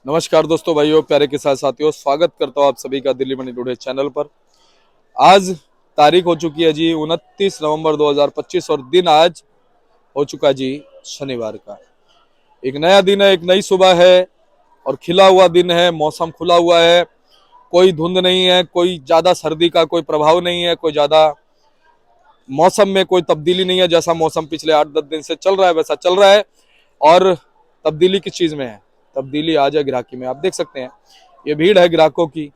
नमस्कार दोस्तों, भाइयों, प्यारे किसान साथियों, स्वागत करता हूँ आप सभी का दिल्ली मंडी टुडे चैनल पर। आज तारीख हो चुकी है जी 29 नवंबर 2025 और दिन आज हो चुका जी शनिवार का। एक नया दिन है, एक नई सुबह है और खिला हुआ दिन है। मौसम खुला हुआ है, कोई धुंध नहीं है, कोई ज्यादा सर्दी का कोई प्रभाव नहीं है, कोई ज्यादा मौसम में कोई तब्दीली नहीं है। जैसा मौसम पिछले 8-10 दिन से चल रहा है वैसा चल रहा है। और तब्दीली किस चीज में है? तब्दीली आज है ग्राहकी में। आप देख सकते हैं ये भीड़ है ग्राहकों की,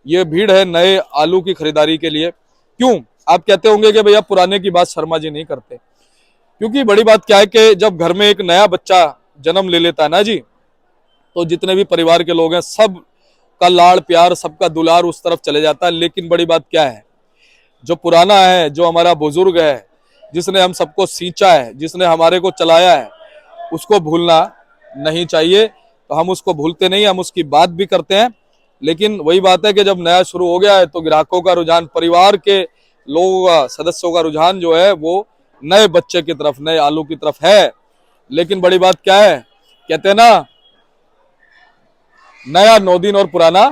ये भीड़ है नए आलू की खरीदारी के लिए। क्यों? आप कहते होंगे कि भैया पुराने की बात शर्मा जी नहीं करते। क्योंकि बड़ी बात क्या है कि जब घर में एक नया बच्चा जन्म ले लेता है ना जी, तो जितने भी परिवार के लोग हैं सब का लाड़ प्यार, सबका दुलार उस तरफ चले जाता है। लेकिन बड़ी बात क्या है, जो पुराना है, जो हमारा बुजुर्ग है, जिसने हम सबको सींचा है, जिसने हमारे को चलाया है, उसको भूलना नहीं चाहिए। तो हम उसको भूलते नहीं, हम उसकी बात भी करते हैं। लेकिन वही बात है कि जब नया शुरू हो गया है तो ग्राहकों का रुझान, परिवार के लोगों का, सदस्यों का रुझान जो है वो नए बच्चे की तरफ, नए आलू की तरफ है। लेकिन बड़ी बात क्या है, कहते हैं ना, नया 9 दिन और पुराना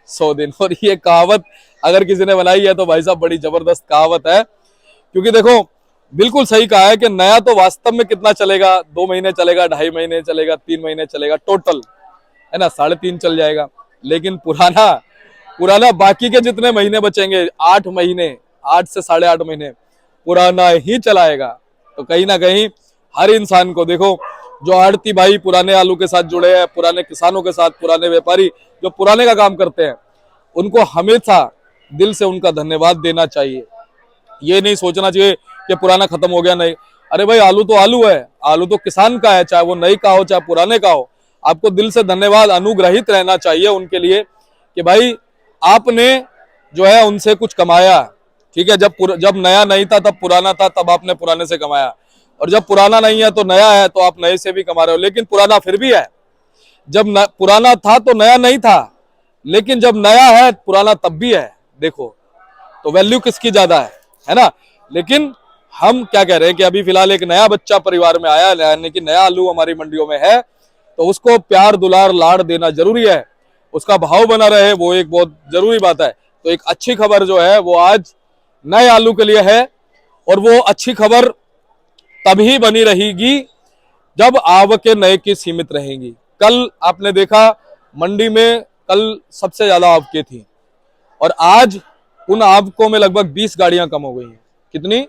100 दिन। और ये कहावत अगर किसी ने बनाई है तो भाई साहब बड़ी जबरदस्त कहावत है। क्योंकि देखो, बिल्कुल सही कहा है कि नया तो वास्तव में कितना चलेगा, 2 महीने चलेगा, 2.5 महीने चलेगा, 3 महीने चलेगा, टोटल है ना 3.5 चल जाएगा। लेकिन पुराना पुराना बाकी के जितने महीने बचेंगे, 8 महीने, 8 से 8.5 महीने पुराना ही चलाएगा। तो कहीं ना कहीं हर इंसान को देखो, जो आड़ती भाई पुराने आलू के साथ जुड़े हैं, पुराने किसानों के साथ, पुराने व्यापारी जो पुराने का काम करते हैं, उनको हमेशा दिल से उनका धन्यवाद देना चाहिए। ये नहीं सोचना चाहिए कि पुराना खत्म हो गया। नहीं, अरे भाई आलू तो आलू है, आलू तो किसान का है, चाहे वो नई का हो चाहे पुराने का हो। आपको दिल से धन्यवाद, अनुग्रहित रहना चाहिए उनके लिए कि भाई आपने जो है उनसे कुछ कमाया। ठीक है, जब नया नहीं था तब पुराना था, तब आपने पुराने से कमाया। और जब पुराना नहीं है तो नया है, तो आप नए से भी कमा रहे हो। लेकिन पुराना फिर भी है। जब पुराना था तो नया नहीं था, लेकिन जब नया है पुराना तब भी है। देखो तो वैल्यू किसकी ज्यादा है ना। लेकिन हम क्या कह रहे हैं कि अभी फिलहाल एक नया बच्चा परिवार में आया, यानी कि नया आलू हमारी मंडियों में है, तो उसको प्यार दुलार लाड़ देना जरूरी है, उसका भाव बना रहे, वो एक बहुत जरूरी बात है। तो एक अच्छी खबर जो है वो आज नए आलू के लिए है। और वो अच्छी खबर तभी बनी रहेगी जब आवकें नए की सीमित रहेंगी। कल आपने देखा मंडी में कल सबसे ज्यादा आवकें थी और आज उन आवकों में लगभग 20 गाड़ियां कम हो गई हैं। कितनी?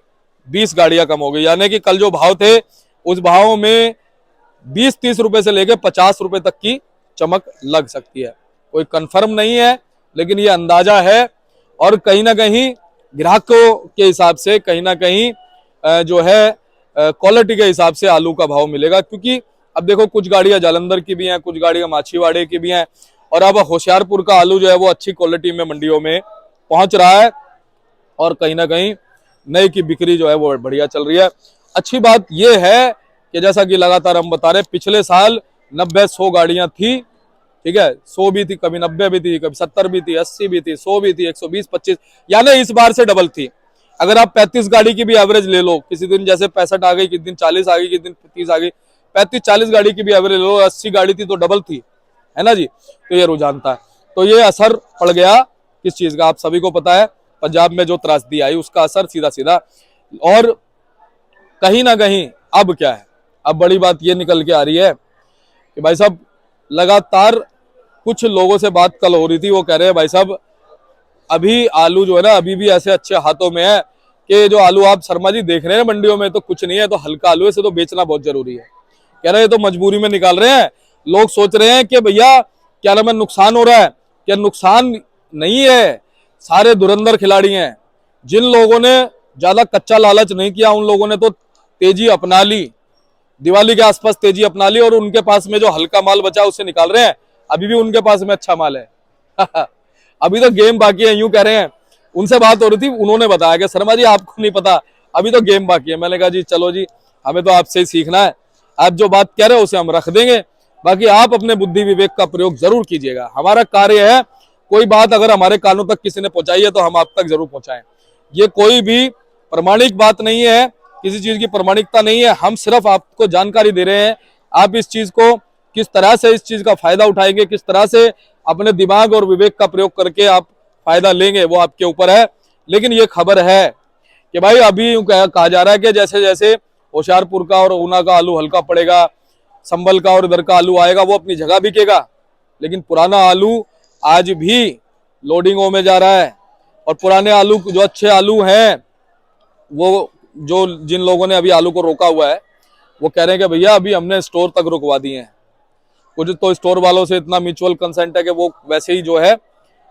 20 गाड़ियां कम हो गई। यानी कि कल जो भाव थे उस भाव में 20-30 रुपए से लेकर 50 रुपए तक की चमक लग सकती है। कोई कंफर्म नहीं है, लेकिन ये अंदाजा है। और कहीं ना कहीं ग्राहकों के हिसाब से, कहीं ना कहीं जो है क्वालिटी के हिसाब से आलू का भाव मिलेगा। क्योंकि अब देखो, कुछ गाड़ियां जालंधर की भी हैं, कुछ गाड़ियां माछीवाड़े की भी हैं, और अब होशियारपुर का आलू जो है वो अच्छी क्वालिटी में मंडियों में पहुंच रहा है। और कहीं ना कहीं नई की बिक्री जो है वो बढ़िया चल रही है। अच्छी बात यह है कि जैसा कि लगातार हम बता रहे, पिछले साल 90-100 गाड़ियां थी। ठीक है, 100 भी थी, कभी 90 भी थी, कभी 70 भी थी, 80 भी थी, 100 भी थी, 120-25, यानी इस बार से डबल थी। अगर आप 35 गाड़ी की भी एवरेज ले लो, किसी दिन जैसे 65 आ गई, किसी दिन 40 आ गई, किसी दिन 30 आ गई, 35-40 गाड़ी की भी एवरेज लो, 80 गाड़ी थी तो डबल थी, है ना जी। तो ये रुझान था, तो ये असर पड़ गया किस चीज का, आप सभी को पता है, पंजाब में जो त्रासदी आई उसका असर सीधा सीधा। और कहीं ना कहीं अब क्या है, अब बड़ी बात ये निकल के आ रही है कि भाई साहब लगातार कुछ लोगों से बात कल हो रही थी, वो कह रहे हैं भाई साहब अभी आलू जो है ना अभी भी ऐसे अच्छे हाथों में है कि जो आलू आप शर्मा जी देख रहे हैं मंडियों में तो कुछ नहीं है, तो हल्का आलू है, इसे तो बेचना बहुत जरूरी है। कह रहे हैं तो मजबूरी में निकाल रहे हैं। लोग सोच रहे हैं कि भैया क्या नाम है, नुकसान हो रहा है। क्या नुकसान नहीं है, सारे धुरंधर खिलाड़ी हैं। जिन लोगों ने ज्यादा कच्चा लालच नहीं किया उन लोगों ने तो तेजी अपना ली, दिवाली के आसपास तेजी अपना ली, और उनके पास में जो हल्का माल बचा उसे निकाल रहे हैं। अभी भी उनके पास में अच्छा माल है अभी तो गेम बाकी है, यूं कह रहे हैं। उनसे बात हो रही थी, उन्होंने बताया कि शर्मा जी आपको नहीं पता, अभी तो गेम बाकी है। मैंने कहा जी चलो जी, हमें तो आपसे ही सीखना है, आप जो बात कह रहे हो उसे हम रख देंगे, बाकी आप अपने बुद्धि विवेक का प्रयोग जरूर कीजिएगा। हमारा कार्य है, कोई बात अगर हमारे कानों तक किसी ने पहुंचाई है तो हम आप तक जरूर पहुंचाएं। ये कोई भी प्रमाणिक बात नहीं है, किसी चीज की प्रमाणिकता नहीं है, हम सिर्फ आपको जानकारी दे रहे हैं। आप इस चीज को किस तरह से इस चीज का फायदा उठाएंगे, किस तरह से अपने दिमाग और विवेक का प्रयोग करके आप फायदा लेंगे, वो आपके ऊपर है। लेकिन ये खबर है कि भाई अभी कहा जा रहा है कि जैसे जैसे होशियारपुर का और ऊना का आलू हल्का पड़ेगा, संभल का और इधर का आलू आएगा, वो अपनी जगह बिकेगा। लेकिन पुराना आलू आज भी लोडिंगों में जा रहा है। और पुराने आलू जो अच्छे आलू हैं, वो जो जिन लोगों ने अभी आलू को रोका हुआ है, वो कह रहे हैं कि भैया अभी हमने स्टोर तक रुकवा दिए हैं। कुछ तो स्टोर वालों से इतना म्यूचुअल कंसेंट है कि वो वैसे ही जो है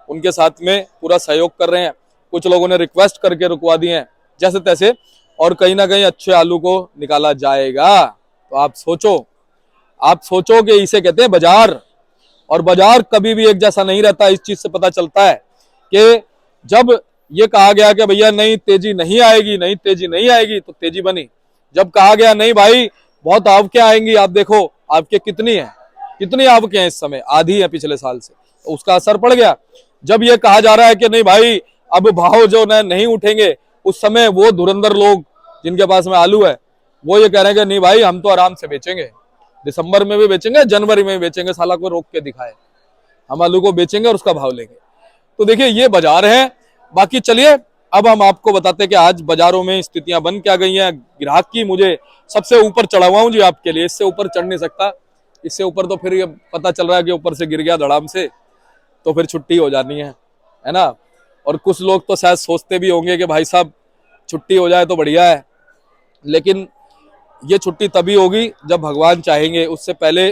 उनके साथ में पूरा सहयोग कर रहे हैं। कुछ लोगों ने रिक्वेस्ट करके रुकवा दिए हैं जैसे तैसे, और कहीं ना कहीं अच्छे आलू को निकाला जाएगा। तो आप सोचो कि इसे कहते हैं बाजार। और बाजार कभी भी एक जैसा नहीं रहता। इस चीज से पता चलता है कि जब ये कहा गया कि भैया नहीं तेजी नहीं आएगी, नहीं तेजी नहीं आएगी, तो तेजी बनी। जब कहा गया नहीं भाई बहुत आवकें आएंगी, आप देखो आवकें कितनी आवकें हैं इस समय, आधी है पिछले साल से, तो उसका असर पड़ गया। जब ये कहा जा रहा है कि नहीं भाई अब भाव जो नहीं उठेंगे, उस समय वो धुरंधर लोग जिनके पास में आलू है, वो ये कह रहे हैं कि नहीं भाई हम तो आराम से बेचेंगे, दिसंबर में भी बेचेंगे, जनवरी में भी बेचेंगे, साला कोई रोक के दिखाए, हम आलू को बेचेंगे और उसका भाव लेंगे। तो देखिए ये बाजार है। बाकी चलिए अब हम आपको बताते हैं कि आज बाजारों में स्थितियां बन क्या गई हैं। ग्राहक की मुझे सबसे ऊपर चढ़ा हुआ हूं जी आपके लिए, इससे ऊपर चढ़ नहीं सकता। इससे ऊपर तो फिर ये पता चल रहा है कि ऊपर से गिर गया धड़ाम से, तो फिर छुट्टी हो जानी है ना। और कुछ लोग तो शायद सोचते भी होंगे कि भाई साहब छुट्टी हो जाए तो बढ़िया है, लेकिन ये छुट्टी तभी होगी जब भगवान चाहेंगे, उससे पहले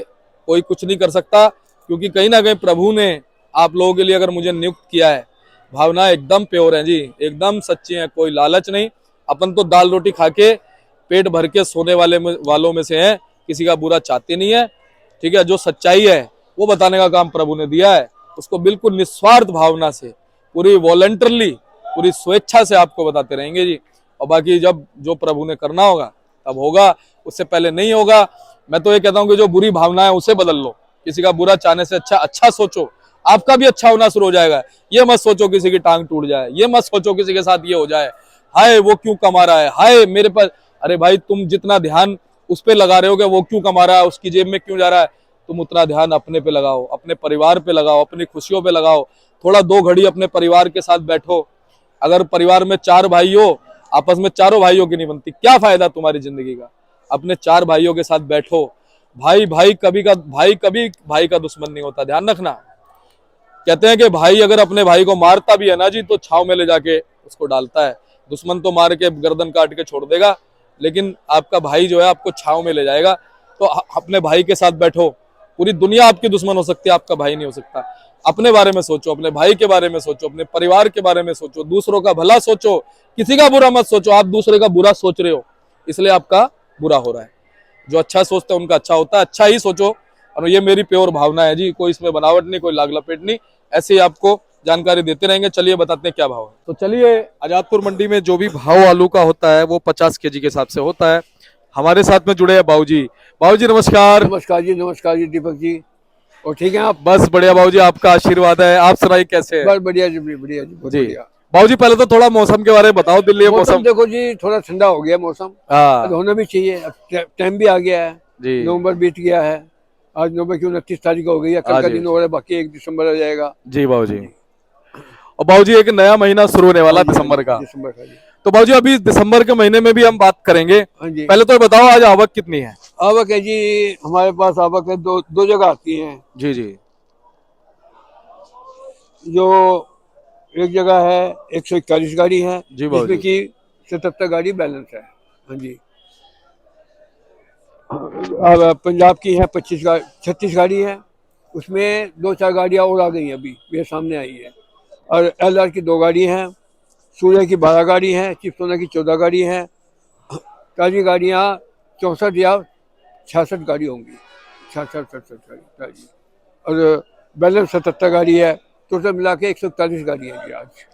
कोई कुछ नहीं कर सकता। क्योंकि कहीं ना कहीं प्रभु ने आप लोगों के लिए अगर मुझे नियुक्त किया है, भावना एकदम प्योर है जी, एकदम सच्ची है, कोई लालच नहीं। अपन तो दाल रोटी खा के पेट भर के सोने वालों में से हैं, किसी का बुरा चाहते नहीं है, ठीक है। जो सच्चाई है वो बताने का काम प्रभु ने दिया है, उसको बिल्कुल निस्वार्थ भावना से, पूरी वॉलंटरली, पूरी स्वेच्छा से आपको बताते रहेंगे जी। और बाकी जब जो प्रभु ने करना होगा तब होगा, उससे पहले नहीं होगा। मैं तो ये कहता हूँ कि जो बुरी भावना है उसे बदल लो, किसी का बुरा चाहने से अच्छा सोचो, आपका भी अच्छा होना शुरू हो जाएगा। ये मत सोचो किसी की टांग टूट जाए, ये मत सोचो किसी के साथ ये हो जाए, हाय वो क्यों कमा रहा है, हाय मेरे पास। अरे भाई तुम जितना ध्यान उस पे लगा रहे हो कि वो क्यों कमा रहा है, उसकी जेब में क्यों जा रहा है, तुम उतना ध्यान अपने पे लगाओ, अपने परिवार पे लगाओ, अपनी खुशियों पे लगाओ। थोड़ा 2 घड़ी अपने परिवार के साथ बैठो। अगर परिवार में 4 भाई हो, आपस में चारों भाइयों की नहीं बनती, क्या फायदा तुम्हारी जिंदगी का। अपने 4 भाइयों के साथ बैठो। भाई कभी भाई का दुश्मन नहीं होता, ध्यान रखना। कहते हैं कि भाई अगर अपने भाई को मारता भी है ना जी, तो छाव में ले जाके उसको डालता है। दुश्मन तो मार के गर्दन काट के छोड़ देगा, लेकिन आपका भाई जो है आपको छाव में ले जाएगा। तो अपने भाई के साथ बैठो। पूरी दुनिया आपकी दुश्मन हो सकती है, आपका भाई नहीं हो सकता। अपने बारे में सोचो, अपने भाई के बारे में सोचो, अपने परिवार के बारे में सोचो, दूसरों का भला सोचो, किसी का बुरा मत सोचो। आप दूसरे का बुरा सोच रहे हो इसलिए आपका बुरा हो रहा है। जो अच्छा सोचते हैं उनका अच्छा होता है, अच्छा ही सोचो। और ये मेरी प्योर भावना है जी, कोई इसमें बनावट नहीं, कोई लाग लपेट नहीं, ऐसे ही आपको जानकारी देते रहेंगे। चलिए बताते हैं क्या भाव है। तो चलिए आजादपुर मंडी में जो भी भाव आलू का होता है वो 50 केजी के हिसाब से होता है। हमारे साथ में जुड़े हैं बाबूजी। बाबूजी नमस्कार। नमस्कार जी दीपक जी। और ठीक है आप? बस बढ़िया बाबूजी, आपका आशीर्वाद है। आप सुनाइए कैसे है? बस बढ़िया जी, बढ़िया जी, बहुत बढ़िया। बाबूजी पहले तो थोड़ा मौसम के बारे में बताओ। दिल्ली में मौसम देखो जी, थोड़ा ठंडा हो गया मौसम, हाँ होना भी चाहिए। अब टाइम भी आ गया है जी, नवंबर बीत गया है। आज नवंबर की 29 तारीख हो गई है, कल का दिन हो रहा है, बाकी 1 दिसंबर आ जाएगा जी बाबूजी। और बाबूजी एक नया महीना शुरू होने वाला दिसंबर का। तो बाबूजी अभी दिसंबर के महीने में भी हम बात करेंगे। पहले तो बताओ आज आवक कितनी है? आवक है जी, हमारे पास आवक है दो जगह आती है जी। जो एक जगह है 141 गाड़ी है, जिसमें की 77 गाड़ी बैलेंस है। हाँ जी। अब पंजाब की है 36 गाड़ी है, उसमें 2-4 गाड़ियाँ और आ गई हैं, अभी मेरे सामने आई है। और LR की 2 गाड़ी हैं, सूर्य की 12 गाड़ी है, चिपसोना की 14 गाड़ी है। ताजी गाड़ियाँ 64 या 66 गाड़ी होंगी, 66 गाड़ी। और बैलेंस 77 गाड़ी है, टोटल मिला के 141 गाड़ी है जी आज।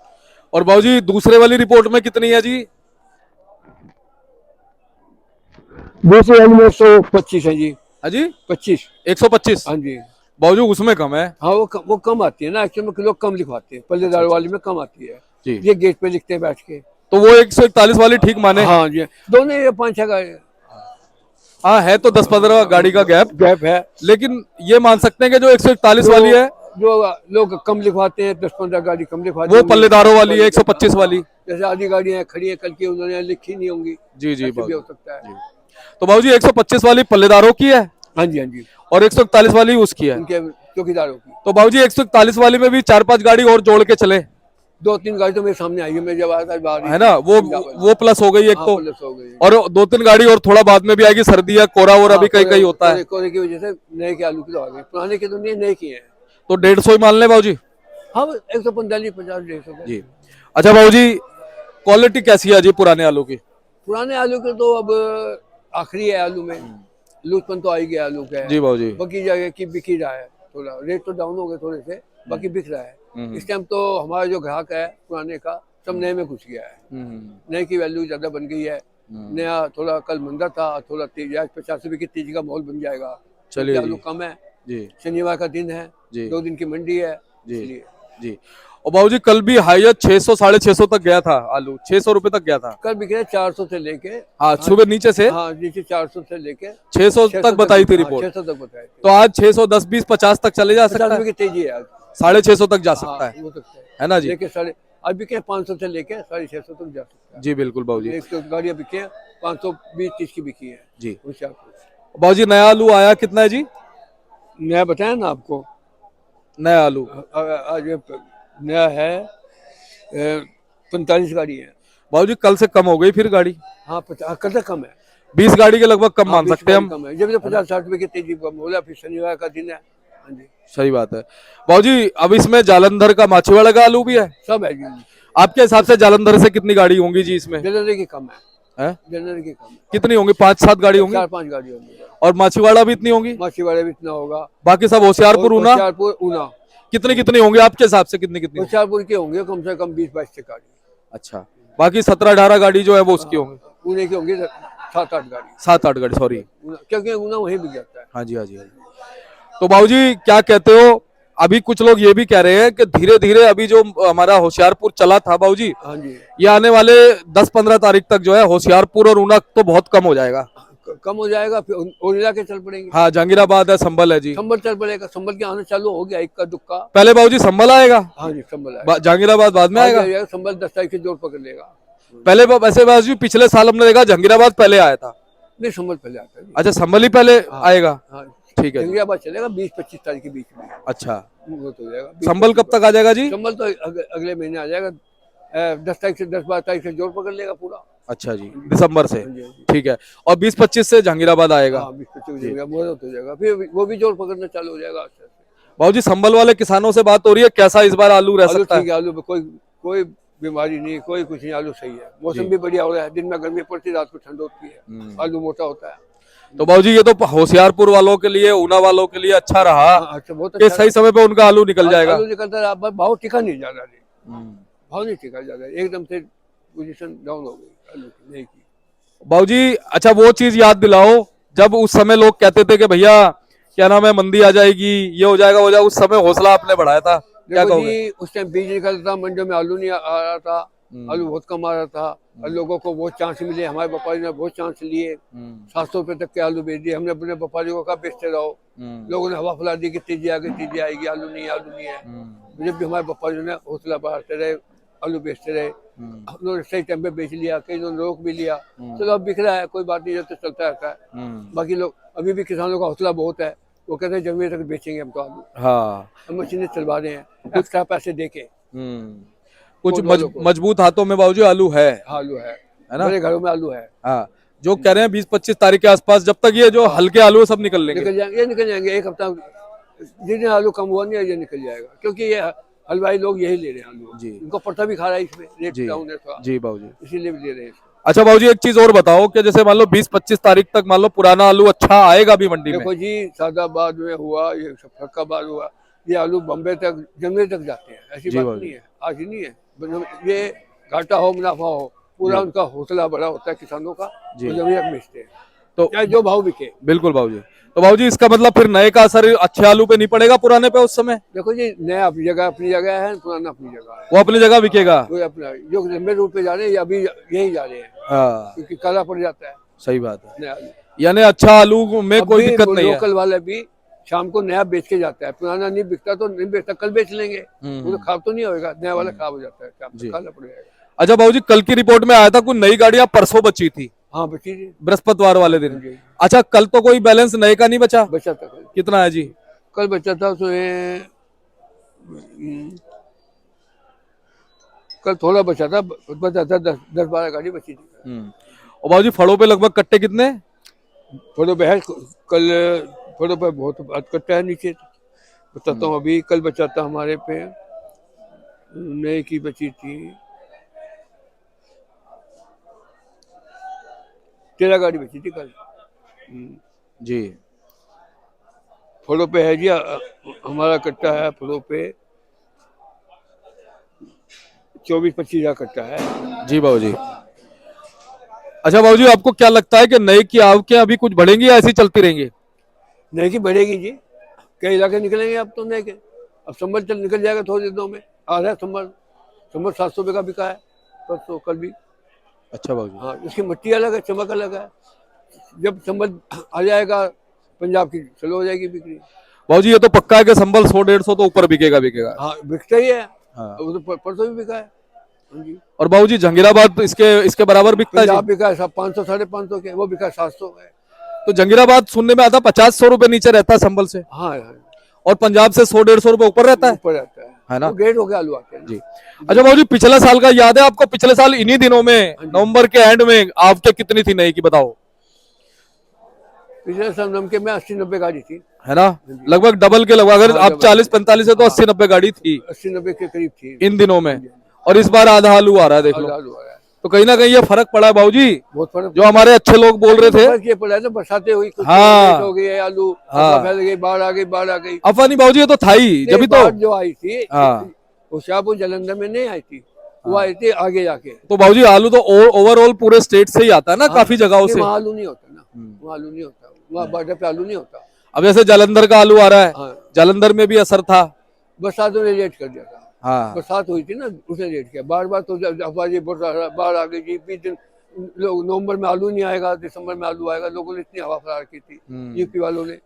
और बाबूजी दूसरे वाली रिपोर्ट में कितनी है जी? दूसरे वाली में 125 है जी। हाँ जी 125। हाँ जी बाबूजी, उसमें कम है। हाँ वो कम आती है ना, एक्चुअली में लोग कम लिखवाते हैं, पल्लेदार वाली में कम आती है जी। ये गेट पे लिखते हैं बैठ के, तो वो 141 वाली ठीक माने? हाँ जी, दोनों ये 5-6 गाड़ी। हाँ है तो 10-15 गाड़ी का गैप, गैप है। लेकिन ये मान सकते हैं कि जो 141 वाली है जो लोग कम लिखवाते हैं, 10-15 गाड़ी कम लिखवाते वो हैं, पल्लेदारों वाली है 125 वाली। जैसे आधी गाड़ियां खड़ी हैं, कल की उन्होंने लिखी नहीं होंगी, जी जी ऐसे भी बाबू हो सकता है। जी। तो बाबू जी 125 वाली पल्लेदारों की है हाँ जी, हाँ जी, और 141 वाली उसकी है। उनके चौकीदारों की। तो बाबू जी 141 वाली में भी 4-5 गाड़ी और जोड़ के चले, 2-3 गाड़ी तो मेरे सामने आई है, मैं जब आया था बाहर ही है ना, वो प्लस हो गई एक हाँ, तो, पुलिस हो गई। और 2-3 गाड़ी और थोड़ा बाद में भी आएगी, सर्दी है, कोरा वोरा भी कहीं कहीं होता है, कोरे की वजह से नए के आलू की तो आ गए, पुराने के तो नहीं, नए की हैं। तो 150 ही मान ले बाबू जी। हाँ 145, 50, 150 का। जी अच्छा बाबू जी, क्वालिटी कैसी है जी पुराने आलू की? पुराने आलू के तो अब आखिरी है आलू में, लूजपन तो आ ही गया आलू का। जी बाबू जी। बाकी जगह की बिक ही रहा है, थोड़ा रेट तो डाउन हो गए थोड़े से, बाकी बिक रहा है। इस टाइम तो हमारा जो ग्राहक है पुराने का सब नए में घुस गया है, नए की वैल्यू ज्यादा बन गई है। नया थोड़ा कल मंदा था, थोड़ा तेज है, 50 रुपए की तेजी का माहौल बन जाएगा। चलिए आलू जी। कम है जी शनिवार का दिन है, जी 2 दिन की मंडी है, जी इसलिए। जी। और बाबू जी कल भी हाईएस्ट 600 650 तक गया था आलू, 600 रुपए तक गया था। कल बिक रहे 400 से लेके, हाँ सुबह नीचे से हाँ नीचे 400 से लेके 600 तक बताई थी रिपोर्ट, 600 तक बताए थे। तो आज 610 20 50 तक चले जा 50 सकता रुपए है, की तेजी है आज। 650 तक जा सकता हाँ, है हो सकता है ना जी। लेके साढ़े आज बिके 500 से लेके 650 तक जा सकता है। जी बिल्कुल बाबू जी। एक तो गाड़ियाँ बिके 520-30 की बिकी है जी होशियारपुर। बाबू जी नया आलू आया कितना है जी? नया बताया ना आपको, नया आलू आज ये नया है 45 गाड़ी है। बाबू जी कल से कम हो गई फिर गाड़ी, हाँ 50 कल से कम है, 20 गाड़ी के लगभग कम मान 20 सकते हैं हम। कम है, जब 50-60 रुपए की तेजी कम हो रहा, फिर शनिवार का दिन है। हाँ जी सही बात है बाबू जी। अब इसमें जालंधर का माछीवाड़ा का आलू भी है, सब है जी। आपके हिसाब से जालंधर से कितनी गाड़ी होंगी जी इसमें? जनरल की कम है, है जनरल की कम है, कितनी होंगी? 5-7 गाड़ी होंगी, 4-5 गाड़ी होंगी। और माछीवाड़ा भी इतनी होंगी, माछीवाड़ा भी इतना होगा, बाकी सब होशियारपुर ऊना होशियारपुर ऊना। कितनी कितनी होंगी आपके हिसाब से? कितनी कितनी होंगी? होशियारपुर के होंगे कम से कम 20-22 से गाड़ी। अच्छा बाकी 17-18 गाड़ी जो है वो उसकी होंगी, ऊने की होंगी 7-8 गाड़ी, 7-8 गाड़ी सॉरी। क्योंकि ऊना वहीं बिक जाता है। हाँ जी हाँ जी हाँ जी। तो बाबूजी क्या कहते हो, अभी कुछ लोग ये भी कह रहे हैं कि धीरे धीरे अभी जो हमारा होशियारपुर चला था बाबूजी, हाँ जी ये आने वाले 10-15 तारीख तक जो है होशियारपुर और ऊना तो बहुत कम हो जाएगा, कम हो जाएगा, फिर और इलाके चल पड़ेंगे। हाँ जहांगीराबाद है, संभल है जी, संभल चल पड़ेगा, संभल के आना चालू हो गया इक्का दुक्का। पहले बाबूजी संभल आएगा, हाँ जी संभल आएगा, जहांगीराबाद बाद में आएगा। संभल 10 तारीख से जोर पकड़ लेगा। पहले वैसे बाबूजी पिछले साल हमने देखा जहांगीराबाद पहले आया था। नहीं संभल पहले आता है। अच्छा संभल ही पहले आएगा, हाँ ठीक है जी। जंगियाबाद चलेगा 20-25 तारीख के बीच में, अच्छा वो तो हो जाएगा। संभल कब तक आ जाएगा जी? संभल तो अगले महीने आ जाएगा, 10 तारीख से 10-12 तारीख से जोर पकड़ लेगा पूरा। अच्छा जी दिसंबर से, हाँ जी, हाँ जी। ठीक है। और 20-25 से जहांगीराबाद आएगा। हाँ 20-25 हो जाएगा, मुहूर्त हो जाएगा, फिर वो भी जोर पकड़ना चालू हो जाएगा। बाबूजी संभल वाले किसानों से बात हो रही है, कैसा इस बार आलू रह आलू सकता ठीक है? है, आलू में कोई बीमारी नहीं, कोई कुछ नहीं, आलू सही है। मौसम भी बढ़िया हो रहा है, दिन में गर्मी पड़ती है, रात को ठंड होती है, आलू मोटा होता है। तो बाबूजी ये तो होशियारपुर वालों के लिए, ऊना वालों के लिए अच्छा रहा अच्छा बहुत कि अच्छा सही समय पे उनका आलू निकल जाएगा। आलू निकलता है, अब भाव टिका नहीं जा रहा, भाव नहीं टिका जा रहा, एकदम से पोजीशन डाउन हो गई आलू की, नहीं की। बाबूजी अच्छा वो चीज याद दिलाओ जब उस समय लोग कहते थे कि भैया क्या नाम है मंदी आ जाएगी, ये हो जाएगा वो जाएगा, उस समय हौसला आपने बढ़ाया था, क्या देखो कहोगे? जी उस टाइम बीज निकलता था, मंडियों में आलू नहीं आ रहा था, आलू बहुत कम आ रहा था, और लोगों को बहुत चांस मिले, हमारे व्यापारी ने बहुत चांस लिए, 700 रुपए तक के आलू बेच दिए। हमने अपने व्यापारियों को कहा बेचते रहो, लोगों ने हवा फैला दी कि तेजी आ गई, तेजी आएगी, आलू नहीं है। जब भी हमारे व्यापारियों ने हौसला बढ़ाते रहे, आलू बेचते रहे, उन्होंने सही टाइम पे बेच लिया, कई लोगों ने रोक भी लिया, चलो अब बिक रहा है, कोई बात नहीं, तो चलता रहता है। बाकी लोग अभी भी किसानों का हौसला बहुत है, वो कहते हैं जनवरी तक बेचेंगे हम तो आलू, हाँ हम मशीनें चलवा रहे हैं एक्स्ट्रा पैसे देके। कुछ मजबूत हाथों में बाबूजी आलू है आलू है ना, बड़े घरों में आलू है। हाँ जो कह रहे हैं 20-25 तारीख के आसपास, जब तक ये जो हल्के आलू है सब निकल लेंगे, निकल जाएंगे, ये निकल जाएंगे, एक हफ्ता जिस दिन आलू कम हुआ नहीं ये निकल जाएगा, क्योंकि ये हलवाई लोग यही ले रहे हैं आलू जी, इनको पड़ता भी खा रहा है इसमें, रेट डाउन है थोड़ा जी बाबूजी, इसीलिए भी ले रहे हैं। अच्छा बाबूजी एक चीज और बताओ कि जैसे मान लो 20-25 तारीख तक मान लो पुराना आलू अच्छा आएगा अभी मंडी में? देखो जी सादाबाद में हुआ, ये फरक्काबाद हुआ, ये आलू बम्बे तक जनवरी तक जाते हैं, ऐसी बात नहीं है, आज ही नहीं है। ये घाटा हो मुनाफा हो, पूरा उनका हौसला बड़ा होता है किसानों का, जनवरी तक बेचते हैं, तो चाहे जो भाव बिके। बिल्कुल बाबूजी। तो बाबूजी इसका मतलब फिर नए का असर अच्छे आलू पे नहीं पड़ेगा पुराने पे उस समय? देखो जी नया अपनी जगह है, पुराना अपनी जगह है, वो अपनी जगह बिकेगा, वो अपना जो लंबे रूट पे जा रहे हैं अभी यही जा रहे हैं, क्योंकि काला पड़ जाता है। सही बात है। नया यानी अच्छा आलू में अब कोई भी दिक्कत वो नहीं है। लोकल वाला भी शाम को नया बेच के जाता है, पुराना नहीं बिकता तो नहीं बेचता, कल बेच लेंगे, वो तो खराब तो नहीं होएगा, नया वाला खराब हो जाता है, शाम जी। को खाना पड़ जाएगा। अच्छा बाबूजी, कल की रिपोर्ट में आया था कुछ नई गाड़ियां परसों बची थी, हाँ बची जी। बृहस्पतिवार वाले दिन। जी। अच्छा, कल तो कोई बैलेंस नए का नहीं बचा? बचा था कल, कितना है जी? कल बचा था उसमें, हम्म, कल थोड़ा बचा था, बचा था 10-12 गाड़ी बची थी। और बाबूजी फड़ों पे लगभग कट्टे कितने? थोड़े पे है कल, थोड़े पे बहुत कट्टा है नीचे, बताता हूँ अभी। कल बचा था हमारे पे, नए की बची थी 13 गाड़ी बची थी कल। जी। फलों पे है जी, हमारा कट्टा है फलों पे 24-25 हजार कट्टा है। जी बाबूजी। अच्छा बाबूजी, आपको क्या लगता है कि नए की आवकें अभी कुछ बढ़ेंगी या ऐसी चलती रहेंगी? नए की बढ़ेगी जी, कई इलाके निकलेंगे अब तो नए के। अब संभल चल निकल जाएगा थोड़े दिनों में, आ रहा है संभल, संभल 700 रुपये का बिका है परसों कल भी। अच्छा बाबूजी। हाँ, इसकी मिट्टी अलग है, चमक अलग है। जब संभल आ जाएगा पंजाब की, चलो हो जाएगी बिक्री। बाबूजी ये तो पक्का है कि संभल 100-150 तो ऊपर बिकेगा बिकेगा। हाँ बिकता ही है, हाँ। वो तो परसों भी बिका है। हाँ जी। और बाबूजी जंगीराबाद तो इसके इसके बराबर बिकता है जी? पंजाब बिका है सब 500-550 के, वो बिका 700 है। तो जंगीराबाद सुनने में आता 50-100 रुपए नीचे रहता है संभल से, हाँ हाँ, और पंजाब से 100-150 रुपए ऊपर रहता है। ऊपर रहता है ना? तो ग्रेड हो गया आलू आते हैं जी। अच्छा बाबूजी, पिछले साल का याद है आपको? पिछले साल इन्हीं दिनों में नवंबर के एंड में आपके कितनी थी नई की, बताओ? पिछले साल नमके में 80-90 गाड़ी थी, है ना? लगभग डबल के लगभग, अगर हाँ, आप 40-45 है तो 80-90 गाड़ी थी 80-90 के करीब थी। इन दिनों में, और इस बार आधा आलू आ रहा है, देख लो। आलू आ रहा है, तो कहीं ना कहीं ये फर्क पड़ा है बाबूजी, बहुत फर्क। जो हमारे अच्छे लोग बोल रहे थे। फर्क ये पड़ा है ना, बरसातें हुई, कुछ हाँ। लेट हो गई है, आलू हाँ। फैल गई, बाढ़ आ गई, बाढ़ आ गई। अफवाह नहीं बाबूजी, ये तो था ही जब भी तो। बाढ़ जो आई थी हाँ। होशियारपुर जालंधर में नहीं आई थी, वो आई थी आगे जाके। तो बाबूजी आलू तो ओवरऑल पूरे स्टेट से ही आता है ना, काफी जगहों से। वहाँ आलू नहीं होता ना, वहाँ आलू नहीं होता, वहाँ बॉर्डर पे आलू नहीं होता। अब जैसे जालंधर का आलू आ रहा है, हाँ। जालंधर में भी असर था। बरसातों ने लेट कर दिया था। हाँ। बरसात हुई थी ना, उसने लेट किया। बार बार तो बाढ़ आ गई जी, 20 दिन लोग, नवंबर में आलू नहीं आएगा, दिसंबर में आलू आएगा, लोगों ने इतनी हवा फरार की थी यूपी वालों ने।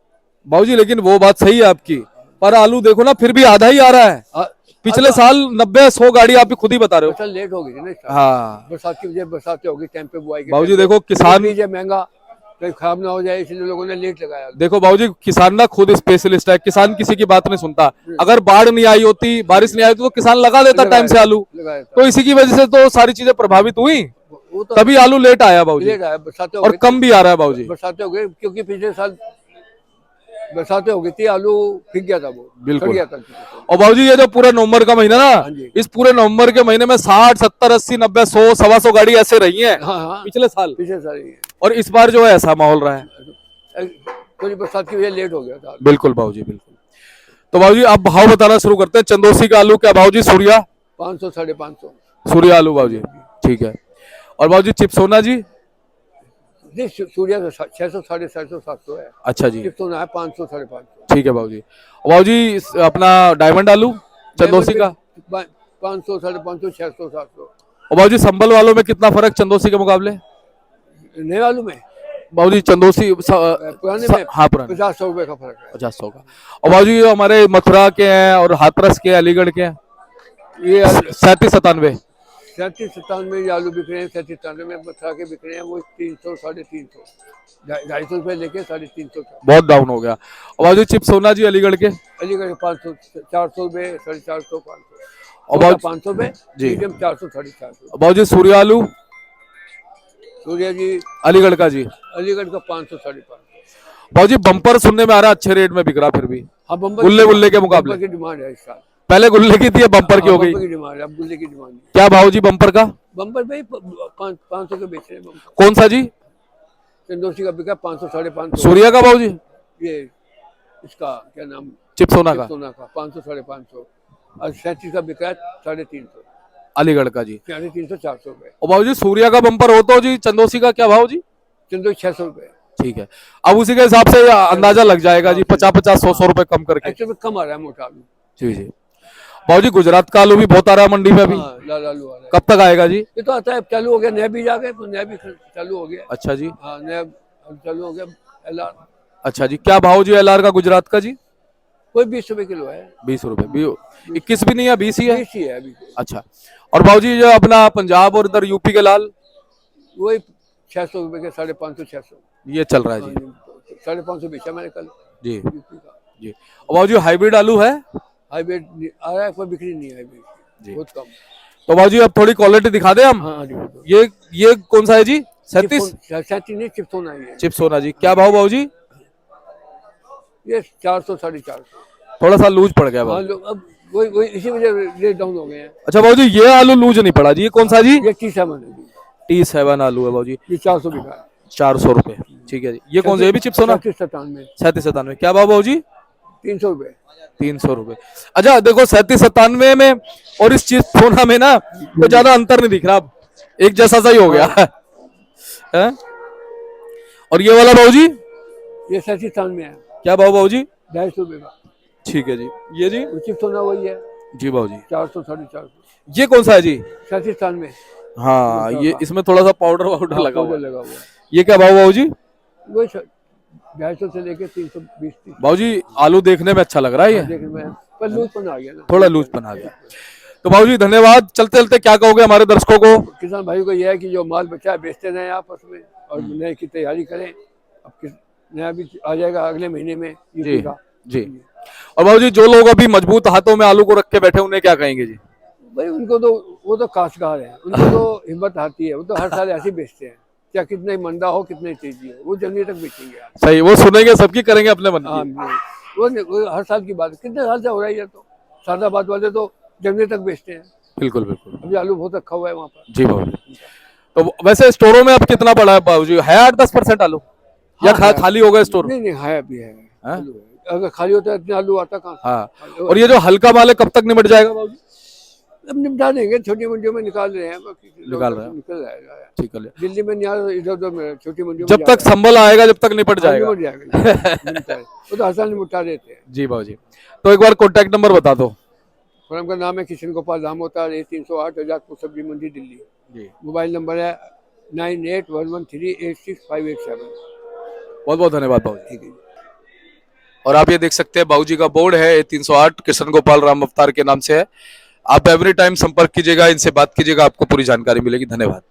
बाबूजी लेकिन वो बात सही है आपकी, पर आलू देखो ना फिर भी आधा ही आ रहा है। पिछले साल 90-100 गाड़ी आप भी खुद ही बता रहे हो। फसल लेट हो गई थी ना इस साल। हाँ। बरसात की वजह, बरसातें हो गई, टाइम पे बुआई के बाबूजी टाइम पे। देखो किसान, बीज है महंगा, कहीं खराब ना हो जाए, इसलिए लोगों ने लेट लगाया। देखो बाबूजी किसान ना खुद स्पेशलिस्ट है, किसान किसी की बात नहीं सुनता। अगर बाढ़ नहीं आई होती, बारिश नहीं आई होती तो किसान लगा देता टाइम से आलू, लगाया था। तो इसी की वजह से तो सारी चीजें प्रभावित हुई, वो तो तभी आलू लेट आया बाबूजी, लेट आया, बरसातें हो और गई, कम भी आ रहा है बाबूजी। बरसातें हो गई क्योंकि पिछले साल बरसातें हो गई थी, आलू फिक गया था, वो बिल्कुल। सड़ गया था। और बाबूजी ये जो पूरा नवंबर का महीना ना, जी। इस पूरे नवंबर के महीने में 60, 70, 80, 90, 100, 125 गाड़ी ऐसे रही हैं हाँ हाँ, पिछले साल, पिछले साल ही है। और इस बार जो है ऐसा माहौल रहा है। थोड़ी बरसात की वजह लेट हो गया था। बिल्कुल बाबूजी, बिल्कुल। तो बाबूजी आप भाव बताना शुरू करते हैं। चंदोसी का आलू क्या भाव जी? सूर्या 500 550 सूर्या आलू बाबूजी, ठीक है। और बाबूजी चिप्सोना जी? जी, सूर्या तो 600, 650, 700 है। अच्छा जी, चिप्सोना है 500, 550। ठीक है बाबूजी। और बाबूजी अपना डायमंड आलू चंदोसी का? 500, 550, 600, 700। और बाबूजी संभल वालों में कितना फर्क चंदोसी के मुकाबले? नए आलू में बाबूजी चंदोसी पुराने में हाँ पुराने 50-100 रुपए का फर्क है। 50-100 का। और बाबूजी हमारे मथुरा के हैं और हाथरस के, अलीगढ़ के हैं, ये 37-97। 37-97 ये आलू बिक रहे हैं, 37-97 में मथुरा के बिक रहे हैं, वो 300, 350, 250 रुपए लेके 350 का। बहुत डाउन हो गया। और बाबूजी चिप्सोना जी अलीगढ़ के? अलीगढ़ 500, 400 रुपए, 450, 500। और और बाबू 500 रुपए, जी। मीडियम 400, 450। बाबूजी सूर्या आलू सूर्या जी अलीगढ़ का जी? अलीगढ़ का 500, 550। बाबूजी बम्पर सुनने में आ रहा है अच्छे रेट में बिक रहा फिर भी, हाँ, बम्पर गुल्ले गुल्ले के मुकाबले। बम्पर की डिमांड है इस साल। पहले गुल्ले की थी, अब बम्पर की हो गई। बम्पर की डिमांड है, अब गुल्ले की डिमांड है। क्या भाव जी बम्पर का? बम्पर भाई 500 के बेच रहे हैं बम्पर। कौन सा जी? चंदोसी का बिका 500, 550। सूर्या का भाव जी? ये इसका क्या नाम, चिप्सोना का? सोना का 500, 550। और 37 का बिका 350, अलीगढ़ का जी? 350, 400 रुपए। और बाबूजी सूर्या का बम्पर हो तो जी चंदोसी का क्या भाव जी? चंदोसी 600 रुपए। ठीक है, अब उसी के हिसाब से अंदाजा लग जाएगा जी, 50-50, 100-100 रुपए कम करके। एक्चुअली कम आ रहा है मोटा आलू। जी जी। बाबूजी गुजरात का आलू भी बहुत आ रहा है मंडी में अभी, हाँ, लाल आलू आ रहा है। कब तक आएगा जी? ये तो आता है, चालू हो गया, नया बीज आ गए तो नया भी चालू हो गया। अच्छा जी। हाँ, नया अब चालू हो गया LR। अच्छा जी, क्या भाव जी LR का गुजरात का जी? कोई 20 रुपए किलो है। 20 रुपए, 21 भी नहीं है, 20 ही है। 20 ही है अभी। अच्छा, और भाव जी जो अपना पंजाब और इधर यूपी के लाल, वही 600 रुपए के, 550 600। ये चल रहा है हाँ जी? जी, 550 बेचा मैंने कल जी यूपी का। जी। और भाव जी हाइब्रिड आलू है? हाईब्रिड आ रहा है, कोई बिक्री नहीं है हाईब्रिड जी। बहुत कम। तो भाव जी अब थोड़ी क्वालिटी दिखा दे हम। हाँ हाँ जी। ये कौन सा है जी? 37 37 नहीं, चिप्सोन आई है। चिप सोना जी, क्या भाव भाव जी? ये 400 450। थोड़ा सा लूज पड़ गया हाँ भाव। लोग अब वही वही इसी वजह रेट डाउन हो गए हैं। अच्छा भाव जी, ये आलू लूज नहीं पड़ा जी, ये कौन सा जी? ये T7 है जी। T7 आलू है भाव जी, ये 400 बिका है। 400 रुपए। ठीक है जी, ये कौन सा, ये भी चिप सोना? 37 37 क्या भाव भाव जी? 300 रुपए। 300 रुपए। अच्छा देखो 37 में और इस चिप सोना में ना तो ज्यादा अंतर नहीं दिख रहा, अब एक जैसा सा ही हो गया है? और ये वाला भाव जी ये 37 में है, क्या भाव भाव जी? 250 रुपए का। ठीक है जी, ये जी? वो चिप्स होना वही है, जी भाव जी। 400 450। ये कौन सा है जी? 37 में। हाँ, ये इसमें थोड़ा सा पाउडर वाउडर हाँ, लगा हुआ पाउडर है। लगा हुआ है। ये क्या भाव भाव जी? वही 250 से लेके 320 30। भाव जी आलू देखने में अच्छा लग रहा है ये, देखने में पर लूजपन आ गया ना, थोड़ा लूजपन आ गया। तो भाव जी धन्यवाद। चलते चलते क्या कहोगे हमारे दर्शकों को? किसान भाई को यह है कि जो माल बचा है बेचते रहें आपस में और नए की तैयारी करें। अब नया भी आ जाएगा अगले महीने में जी यूपी का। जी। और भाव जी जो लोग अभी मजबूत हाथों में आलू को रख के बैठे, उन्हें क्या कहेंगे जी? भाई उनको तो वो तो काश्तकार है, उनको तो हिम्मत आती है, वो तो हर साल ऐसे ही बेचते हैं, चाहे कितना ही मंदा हो कितना ही तेजी हो, वो जल्दी तक बेचेंगे यार। सही, वो सुनेंगे सबकी, करेंगे अपने मन हाँ की। वो हर साल की बात है, कितने साल से हो रहा है ये तो। सादाबाद वाले तो जल्दी तक बेचते हैं। बिल्कुल बिल्कुल अभी आलू बहुत रखा हुआ है वहाँ पर। जी भाव जी। तो वैसे स्टोरों में अब कितना पड़ा है भाव जी, है 8-10% आलू या हाँ, है। खाली हो गए स्टोर? नहीं नहीं है, अभी है हाँ? आलू है। अगर खाली होता है इतने आलू आता कहाँ से? हाँ, और ये जो हल्का माल है कब तक निपट जाएगा भाव जी? अब निपटा देंगे, छोटी मंडियों में निकाल रहे हैं, बाकी निकाल रहे हैं। निकल जाएगा यार। ठीक है, दिल्ली में नहीं, इधर उधर में छोटी मंडियों में जब तक संभल आएगा जब तक निपट जाएगा। निपट जाएगा निपटा है। वो तो हर साल निपटा देते हैं। जी भाव जी। तो एक बार कॉन्टैक्ट नंबर बता दो। फर्म का नाम है किशन गोपाल दामोतर, A308 आजादपुर सब्जी मंडी दिल्ली। जी, मोबाइल नंबर है 9811386587। बहुत बहुत धन्यवाद भाव जी। ठीक है। और आप ये देख सकते हैं बाबू जी का बोर्ड है, A308 किशन गोपाल राम अवतार के नाम से है। आप एवरी टाइम संपर्क कीजिएगा, इनसे बात कीजिएगा, आपको पूरी जानकारी मिलेगी। धन्यवाद।